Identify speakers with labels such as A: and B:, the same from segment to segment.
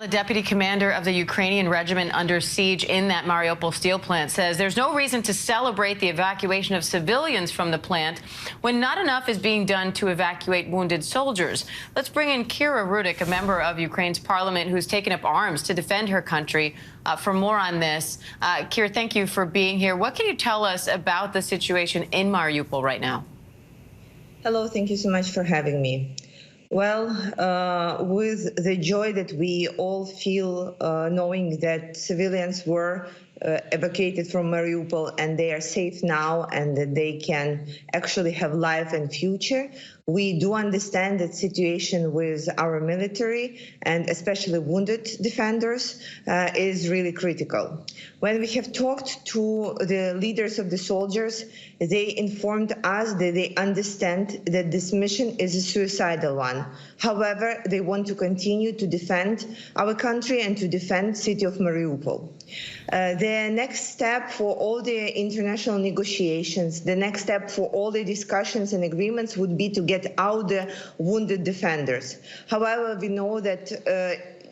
A: The deputy commander of the Ukrainian regiment under siege in that Mariupol steel plant says there's no reason to celebrate the evacuation of civilians from the plant when not enough is being done to evacuate wounded soldiers. Let's bring in Rudick, a member of Ukraine's parliament who's taken up arms to defend her country, for more on this. Kira, thank you for being here. What can you tell us about the situation in Mariupol right now?
B: Hello, thank you so much for having me. Well, with the joy that we all feel knowing that civilians were evacuated from Mariupol and they are safe now and that they can actually have life and future, we do understand that situation with our military and especially wounded defenders is really critical. When we have talked to the leaders of the soldiers, they informed us that they understand that this mission is a suicidal one. However, they want to continue to defend our country and to defend the city of Mariupol. The next step for all the international negotiations, the next step for all the discussions and agreements would be to get out the wounded defenders. However, we know that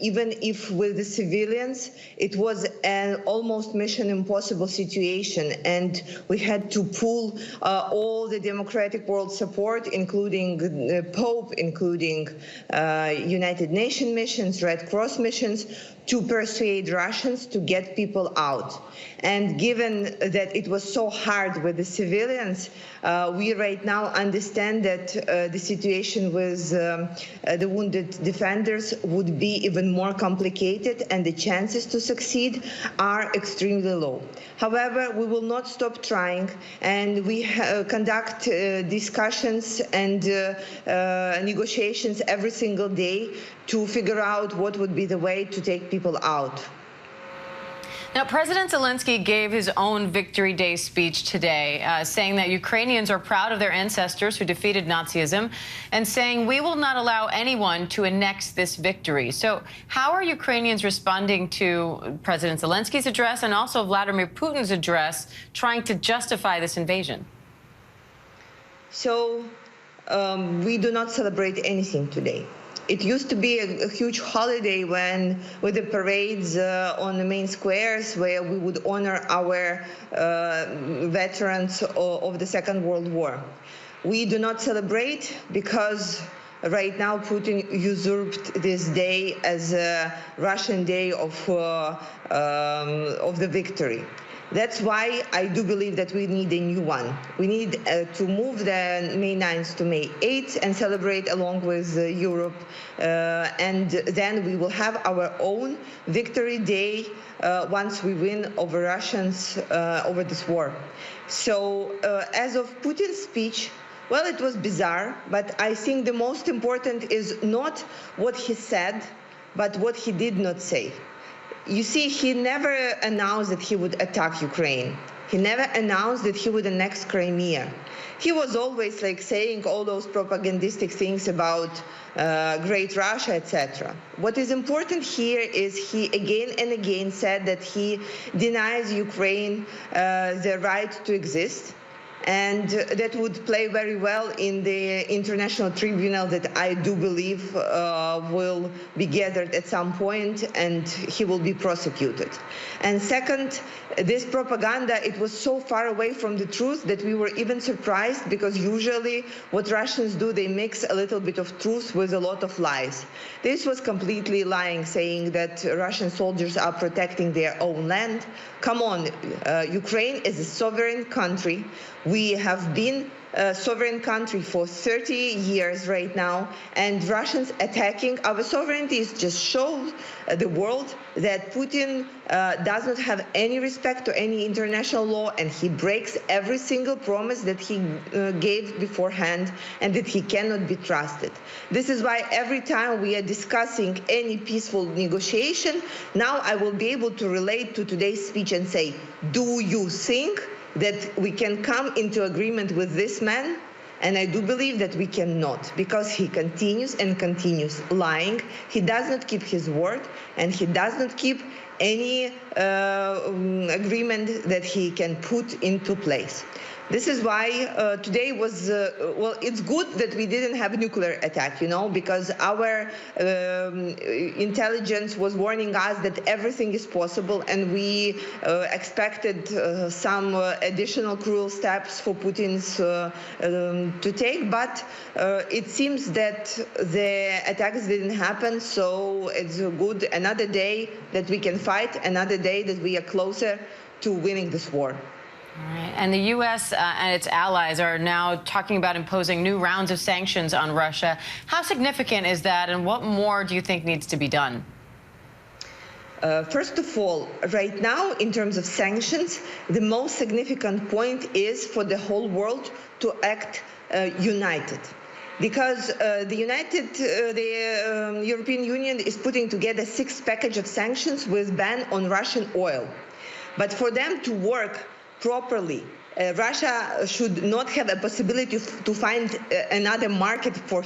B: even if with the civilians, it was an almost mission impossible situation, and we had to pull all the democratic world support, including the Pope, including United Nations missions, Red Cross missions, to persuade Russians to get people out. And given that it was so hard with the civilians, we right now understand that the situation with the wounded defenders would be even more complicated and the chances to succeed are extremely low. However, we will not stop trying, and we conduct discussions and negotiations every single day to figure out what would be the way to take people out.
A: Now, President Zelenskyy gave his own Victory Day speech today, saying that Ukrainians are proud of their ancestors who defeated Nazism, and saying we will not allow anyone to annex this victory. So how are Ukrainians responding to President Zelenskyy's address and also Vladimir Putin's address, trying to justify this invasion?
B: So we do not celebrate anything today. It used to be a huge holiday with the parades on the main squares where we would honor our veterans of the Second World War. We do not celebrate because right now Putin usurped this day as a Russian day of the victory. That's why I do believe that we need a new one. We need to move the May 9th to May 8th and celebrate along with Europe. And then we will have our own Victory Day once we win over Russians over this war. So as of Putin's speech, well, it was bizarre, but I think the most important is not what he said, but what he did not say. You see, he never announced that he would attack Ukraine. He never announced that he would annex Crimea. He was always like saying all those propagandistic things about Great Russia, etc. What is important here is he again and again said that he denies Ukraine the right to exist. And that would play very well in the international tribunal that I do believe will be gathered at some point, and he will be prosecuted. And second, this propaganda, it was so far away from the truth that we were even surprised, because usually what Russians do, they mix a little bit of truth with a lot of lies. This was completely lying, saying that Russian soldiers are protecting their own land. Come on, Ukraine is a sovereign country. We have been a sovereign country for 30 years right now, and Russians attacking our sovereignty just shows the world that Putin does not have any respect to any international law, and he breaks every single promise that he gave beforehand, and that he cannot be trusted. This is why every time we are discussing any peaceful negotiation, now I will be able to relate to today's speech and say, do you think that we can come into agreement with this man? And I do believe that we cannot, because he continues and continues lying. He does not keep his word, and he does not keep any agreement that he can put into place. This is why today was, well, it's good that we didn't have a nuclear attack, because our intelligence was warning us that everything is possible, and we expected some additional cruel steps for Putin's to take, but it seems that the attacks didn't happen, so it's good. Another day that we can fight, another day that we are closer to winning this war.
A: All right. And the U.S. And its allies are now talking about imposing new rounds of sanctions on Russia. How significant is that, and what more do you think needs to be done?
B: First of all, right now, in terms of sanctions, the most significant point is for the whole world to act united. Because the European Union is putting together 6 package of sanctions with ban on Russian oil. But for them to work properly, Russia should not have a possibility to find another market for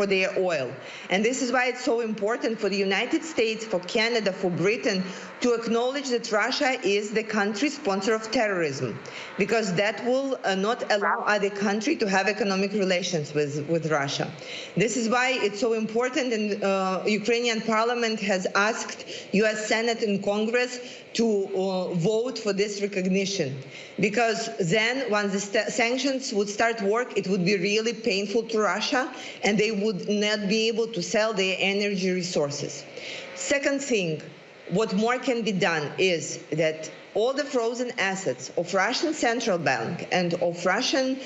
B: their oil. And this is why it's so important for the United States, for Canada, for Britain to acknowledge that Russia is the country sponsor of terrorism, because that will not allow other country to have economic relations with Russia. This is why it's so important, and Ukrainian parliament has asked US Senate and Congress to vote for this recognition, because then once the sanctions would start work, it would be really painful to Russia, and they would not be able to sell their energy resources. Second thing, what more can be done is that all the frozen assets of Russian central bank and of Russian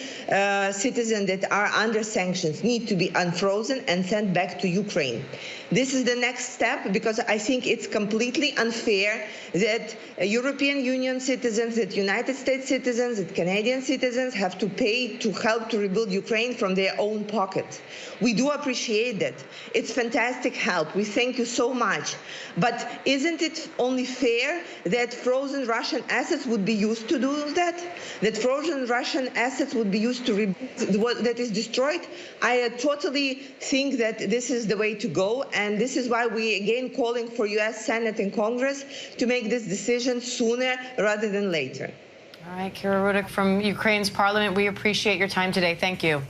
B: citizens that are under sanctions need to be unfrozen and sent back to Ukraine. This is the next step, because I think it's completely unfair that European Union citizens, that United States citizens, that Canadian citizens have to pay to help to rebuild Ukraine from their own pockets. We do appreciate that. It's fantastic help. We thank you so much. But isn't it only fair that frozen Russian assets would be used to do that? That frozen Russian assets would be used to rebuild what that is destroyed? I totally think that this is the way to go, and this is why we again calling for US Senate and Congress to make this decision sooner rather than later.
A: All right, Kira Rudick from Ukraine's parliament, we appreciate your time today. Thank you.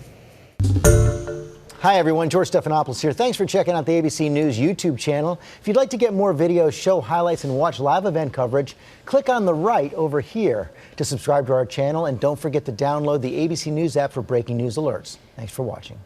C: Hi, everyone. George Stephanopoulos here. Thanks for checking out the ABC News YouTube channel. If you'd like to get more videos, show highlights, and watch live event coverage, click on the right over here to subscribe to our channel. And don't forget to download the ABC News app for breaking news alerts. Thanks for watching.